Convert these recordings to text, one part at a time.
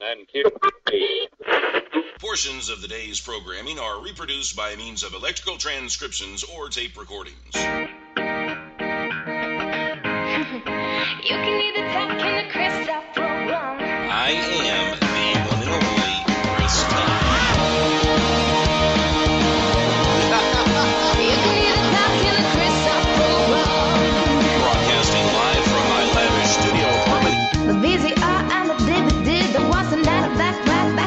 And Kirsti. Portions of the day's programming are reproduced by means of electrical transcriptions or tape recordings. You can either talk in the Kirsti program. I am the one and only Kirsti. You can either talk in the Kirsti program. Broadcasting live from my lavish studio apartment. The VCR and the DVD, there was a night of back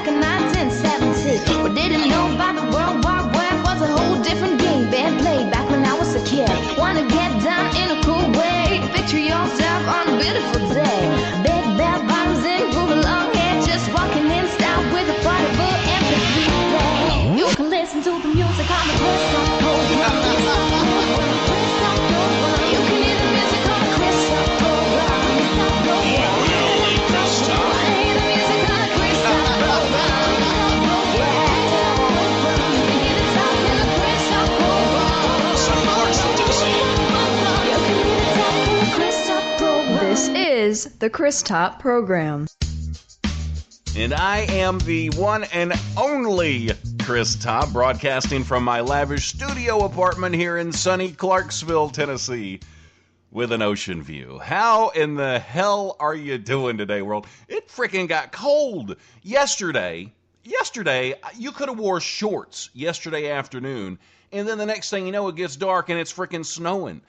in 1970. What didn't know about the World War Web was a whole different game being played back when I was a kid. Wanna get down in a cool way, picture yourself on a beautiful day. Big bell bottoms and groove along here, just walking in style with a portable MP3 play. You can listen to the music on the Kirsti program. You can hear the music on the Kirsti program. This is the Kirsti program. And I am the one and only Kirsti, broadcasting from my lavish studio apartment here in sunny Clarksville, Tennessee, with an ocean view. How in the hell are you doing today, world? It freaking got cold. Yesterday, you could have wore shorts yesterday afternoon, and then the next thing you know, it gets dark and it's freaking snowing.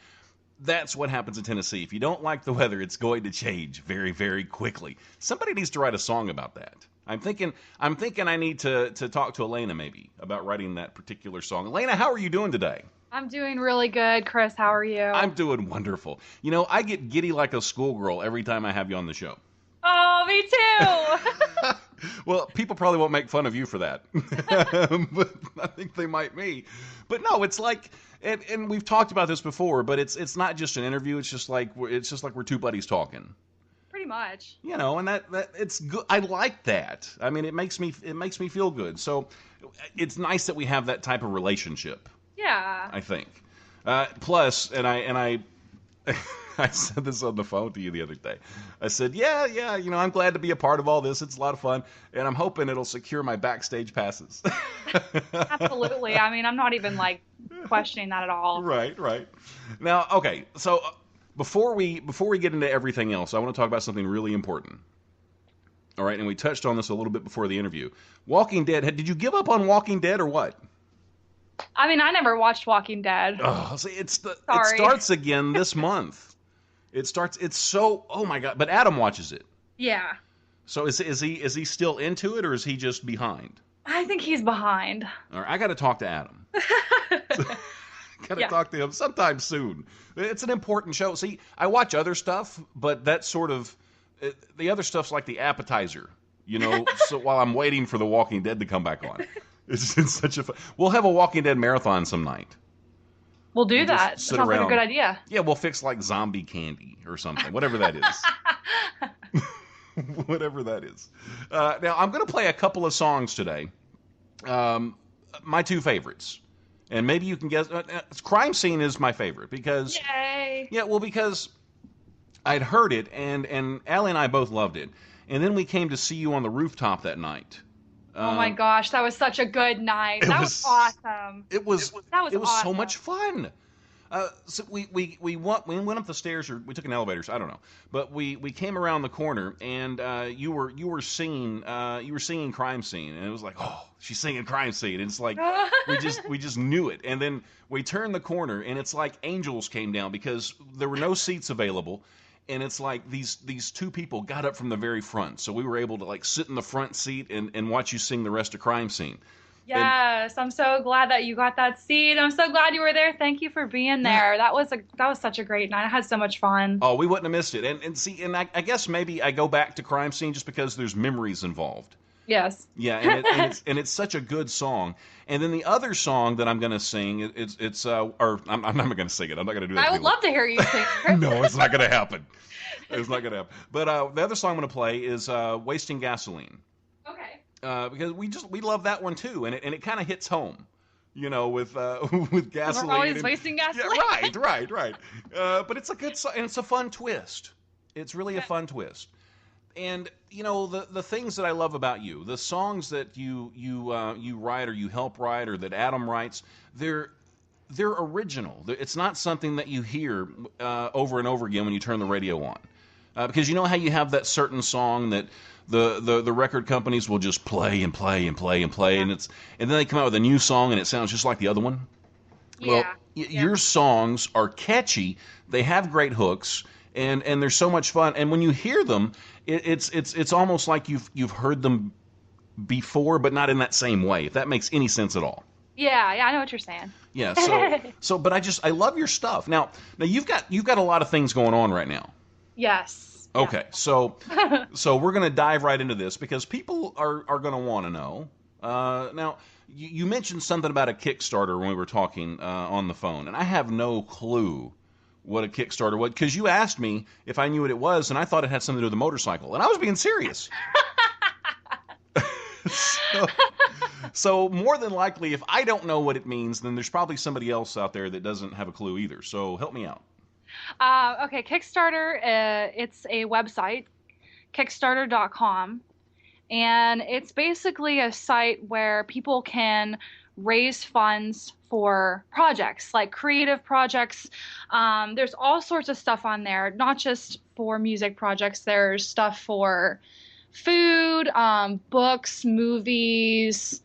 That's what happens in Tennessee. If you don't like the weather, it's going to change very, very quickly. Somebody needs to write a song about that. I'm thinking I need to talk to Alayna maybe about writing that particular song. Alayna, how are you doing today? I'm doing really good, Chris. How are you? I'm doing wonderful. You know, I get giddy like a schoolgirl every time I have you on the show. Oh, me too. Well, people probably won't make fun of you for that. But I think they might me. But no, it's like, and we've talked about this before, but it's not just an interview. It's just like we're two buddies talking. Pretty much. You know, and that it's good. I like that. I mean, it makes me feel good. So it's nice that we have that type of relationship. Yeah. I think. Plus, and I I said this on the phone to you the other day. I said, yeah, you know, I'm glad to be a part of all this. It's a lot of fun, and I'm hoping it'll secure my backstage passes. Absolutely. I mean, I'm not even questioning that at all. Right. Now, okay, so before we get into everything else, I want to talk about something really important. All right, and we touched on this a little bit before the interview. Walking Dead. Did you give up on Walking Dead or what? I mean, I never watched Walking Dead. Oh, see, it starts again this month. It's so, oh my God, but Adam watches it. Yeah. So is he still into it, or is he just behind? I think he's behind. All right, I got to talk to Adam. Talk to him sometime soon. It's an important show. See, I watch other stuff, but that's sort of, the other stuff's like the appetizer, you know, so while I'm waiting for The Walking Dead to come back on. It's such a fun. We'll have a Walking Dead marathon some night. We'll do that. Sounds like a good idea. Yeah, we'll fix like zombie candy or something, whatever that is. Whatever that is. Now, I'm going to play a couple of songs today. My two favorites. And maybe you can guess. Crime Scene is my favorite because... Yay! Yeah, well, because I'd heard it, and Allie and I both loved it. And then we came to see you on the rooftop that night. Oh my gosh, that was such a good night. That was awesome. It was awesome. So much fun. So we went up the stairs, or we took an elevator, so I don't know. But we came around the corner, and you were singing Crime Scene, and it was like, oh, she's singing Crime Scene. And it's like we just knew it. And then we turned the corner, and it's like angels came down because there were no seats available. And it's like these two people got up from the very front, so we were able to sit in the front seat and watch you sing the rest of Crime Scene. Yes, I'm so glad that you got that seat. I'm so glad you were there. Thank you for being there. That was such a great night. I had so much fun. Oh, we wouldn't have missed it. And I guess maybe I go back to Crime Scene just because there's memories involved. Yes. Yeah, and it's such a good song. And then the other song that I'm going to sing, I'm not going to sing it. I'm not going to do that. I would love to hear you sing. No, it's not going to happen. It's not going to happen. But the other song I'm going to play is "Wasting Gasoline." Okay. Because we love that one too, and it kind of hits home. You know, with gasoline. We're always wasting gasoline. Yeah, right. But it's a good song, and it's a fun twist. It's really a fun twist. And the things that I love about you, the songs that you write or you help write or that Adam writes, they're original. It's not something that you hear over and over again when you turn the radio on. Because you know how you have that certain song that the record companies will just play and play and play and play, and then they come out with a new song and it sounds just like the other one. Yeah. Well, your songs are catchy. They have great hooks, and they're so much fun. And when you hear them, it's almost like you've heard them before, but not in that same way. If that makes any sense at all. Yeah, I know what you're saying. Yeah. But I love your stuff. Now you've got a lot of things going on right now. Yes. Okay, so we're going to dive right into this because people are going to want to know. Now, you mentioned something about a Kickstarter when we were talking on the phone, and I have no clue what a Kickstarter was because you asked me if I knew what it was, and I thought it had something to do with a motorcycle, and I was being serious. So more than likely, if I don't know what it means, then there's probably somebody else out there that doesn't have a clue either. So help me out. Okay, Kickstarter, it's a website, Kickstarter.com, and it's basically a site where people can raise funds for projects, like creative projects. There's all sorts of stuff on there, not just for music projects. There's stuff for food, books, movies,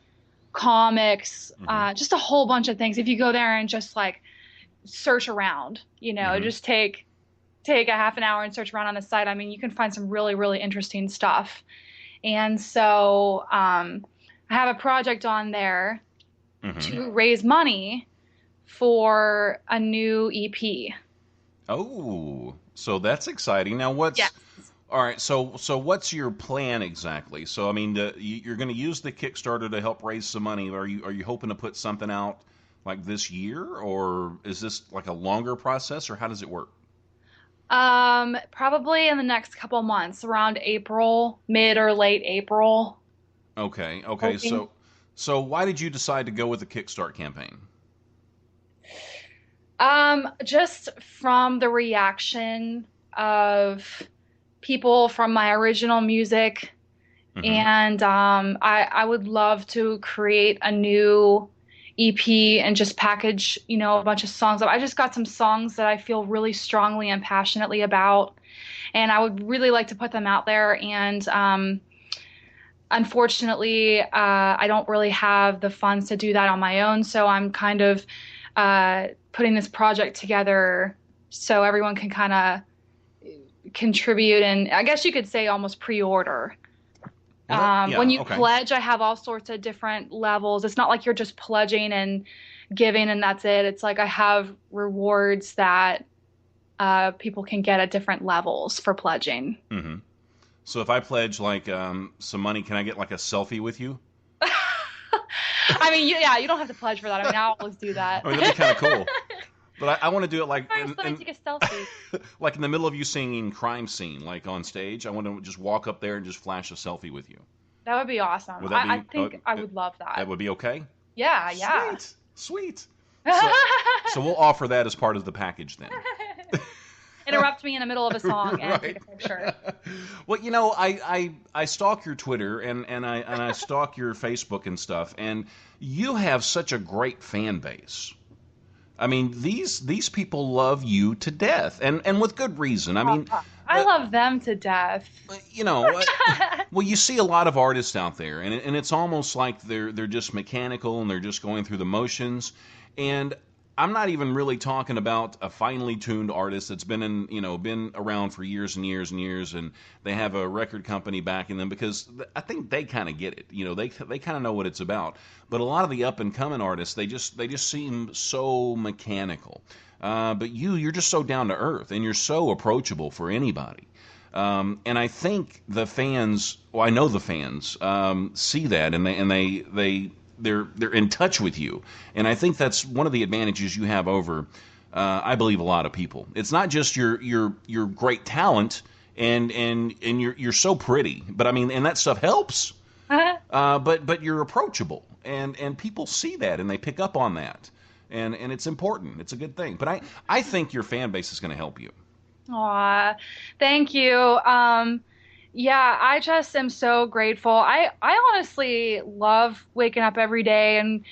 comics, just a whole bunch of things. If you go there and just like search around, just take a half an hour and search around on the site. I mean, you can find some really, really interesting stuff. And so I have a project on there to raise money for a new EP. Oh, so that's exciting. Now all right, so what's your plan exactly? So I mean, you're going to use the Kickstarter to help raise some money. Are you hoping to put something out like this year, or is this like a longer process, or how does it work? Probably in the next couple months, around April, mid or late April. Okay. So why did you decide to go with the Kickstart campaign? Just from the reaction of people from my original music, and I would love to create a new EP and just package, a bunch of songs. I just got some songs that I feel really strongly and passionately about, and I would really like to put them out there. And unfortunately, I don't really have the funds to do that on my own, so I'm kind of putting this project together so everyone can kind of contribute, and I guess you could say almost pre-order. When you pledge, I have all sorts of different levels. It's not like you're just pledging and giving and that's it. It's like I have rewards that people can get at different levels for pledging. Mm-hmm. So if I pledge like some money, can I get like a selfie with you? I mean, you don't have to pledge for that. I mean, I always do that. I mean, that'd be kind of cool. But I want to do it like take a selfie. Like in the middle of you singing Crime Scene, like on stage. I want to just walk up there and just flash a selfie with you. That would be awesome. I think I would love that. That would be okay? Yeah. Sweet. So we'll offer that as part of the package then. Interrupt me in the middle of a song and Right. take a picture. Well, I stalk your Twitter and I stalk your Facebook and stuff, and you have such a great fan base. I mean, these people love you to death, and with good reason. I mean, I love them to death. Well, you see a lot of artists out there, and it's almost like they're just mechanical and they're just going through the motions. And I'm not even really talking about a finely tuned artist that's been around for years and years and years, and they have a record company backing them, because I think they kind of get it. They kind of know what it's about. But a lot of the up and coming artists, they just seem so mechanical. But you're just so down to earth, and you're so approachable for anybody. And I think the fans, I know the fans see that, and they're in touch with you, and I think that's one of the advantages you have over, I believe, a lot of people. It's not just your great talent and you're so pretty, but I mean, and that stuff helps. But you're approachable, and people see that and they pick up on that, and it's important. It's a good thing. But I think your fan base is going to help you. Aw, thank you. Yeah, I just am so grateful. I honestly love waking up every day and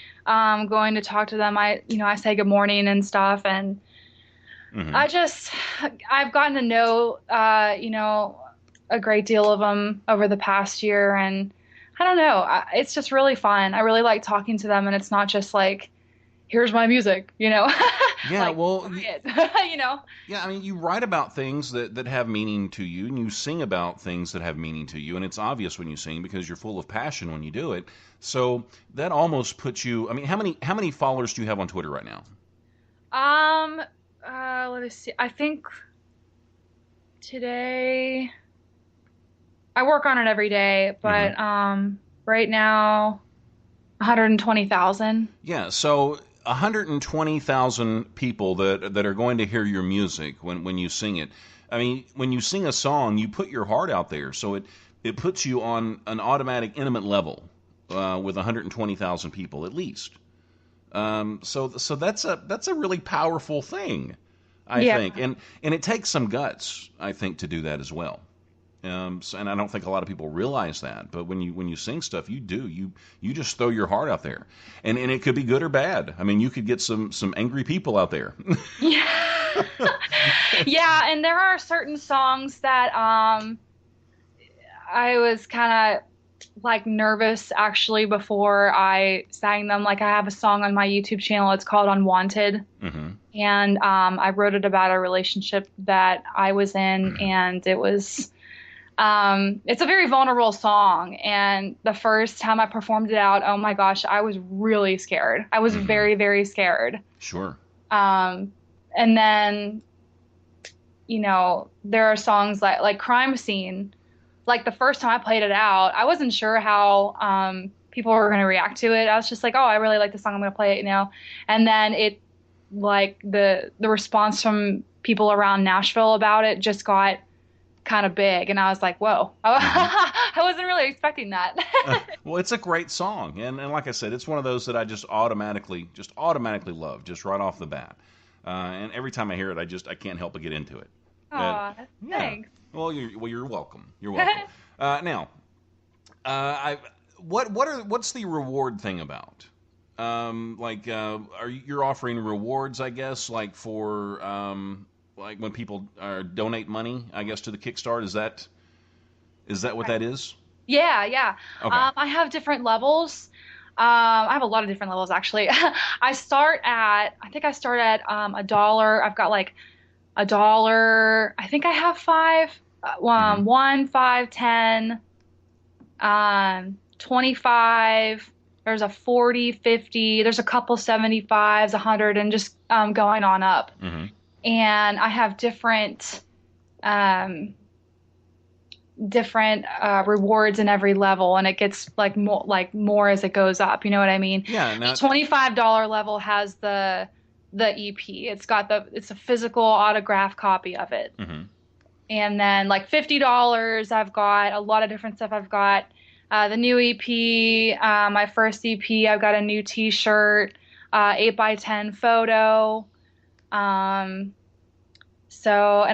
going to talk to them. I say good morning and stuff, and Hmm. I just I've gotten to know a great deal of them over the past year, and I don't know, it's just really fun. I really like talking to them, and it's not just like here's my music, Yeah, like well, play it, yeah, I mean, you write about things that have meaning to you, and you sing about things that have meaning to you, and it's obvious when you sing because you're full of passion when you do it. So that almost puts you. I mean, how many followers do you have on Twitter right now? Um, let me see. I think today I work on it every day, Hmm. but right now 120,000. Yeah, so 120,000 people that are going to hear your music when you sing it. I mean, when you sing a song, you put your heart out there, so it puts you on an automatic intimate level with 120,000 people at least. So that's a really powerful thing, I Yeah. think, and it takes some guts, I think, to do that as well. And I don't think a lot of people realize that. But when you sing stuff, you do you just throw your heart out there, and it could be good or bad. I mean, you could get some angry people out there. Yeah. Yeah, and there are certain songs that I was kind of like nervous actually before I sang them. Like I have a song on my YouTube channel. It's called Unwanted. Hmm. And I wrote it about a relationship that I was in, and it was it's a very vulnerable song. And the first time I performed it out, oh my gosh, I was really scared. I was Hmm. very, very scared. Sure. And then, there are songs like Crime Scene. Like the first time I played it out, I wasn't sure how people were going to react to it. I was just like, oh, I really like the song. I'm going to play it, And then like the response from people around Nashville about it just got kind of big, and I was like, whoa. Hmm. I wasn't really expecting that. Well, it's a great song, and like I said, it's one of those that I just automatically love, just right off the bat. And every time I hear it, I can't help but get into it. Uh, Aw, yeah. thanks. You're welcome. You're welcome. Now, what's the reward thing about? You're offering rewards, I guess, like for like when people donate money, I guess, to the Kickstarter. Is that what that is? Yeah, yeah. Okay. I have different levels. I have a lot of different levels actually. I think I start at $1. I've got like $1. I think I have five. Hmm. 1, 5, 10, 25. There's a 40, 50. There's a couple 75s, 100, and just going on up. Hmm. And I have um, different rewards in every level, and it gets more as it goes up. You know what I mean? Yeah. The Now. $25 level has the EP. It's a physical autograph copy of it. Hmm. And then like $50, I've got a lot of different stuff. I've got the new EP, my first EP. I've got a new T-shirt, 8x10 photo. And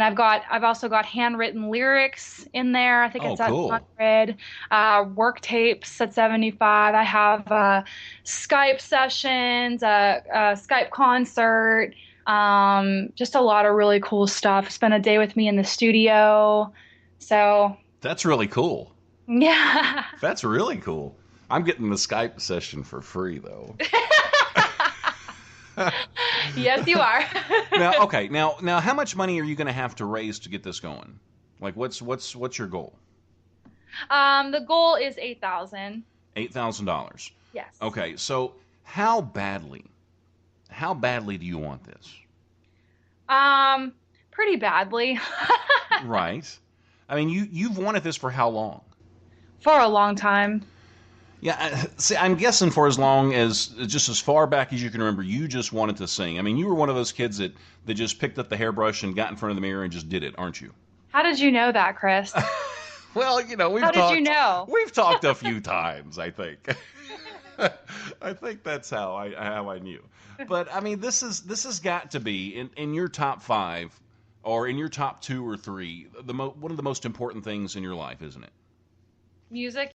I've also got handwritten lyrics in there. I think Oh, it's at cool. 100. Work tapes at 75. I have Skype sessions, a Skype concert. Just a lot of really cool stuff. Spent a day with me in the studio. So That's really cool. yeah. That's really cool. I'm getting the Skype session for free though. Yes, you are. Now, okay. Now, how much money are you going to have to raise to get this going? Like, what's your goal? The goal is 8,000. $8,000. Yes. Okay. So, how badly do you want this? Pretty badly. Right. I mean, you've wanted this for how long? For a long time. Yeah, see, I'm guessing for as long as, just as far back as you can remember, you just wanted to sing. I mean, you were one of those kids that just picked up the hairbrush and got in front of the mirror and just did it, aren't you? How did you know that, Chris? Well, How did you know? We've talked a few times, I think. I think that's how I knew. But I mean, this has got to be in your top 5 or in your top 2 or 3, one of the most important things in your life, isn't it? Music,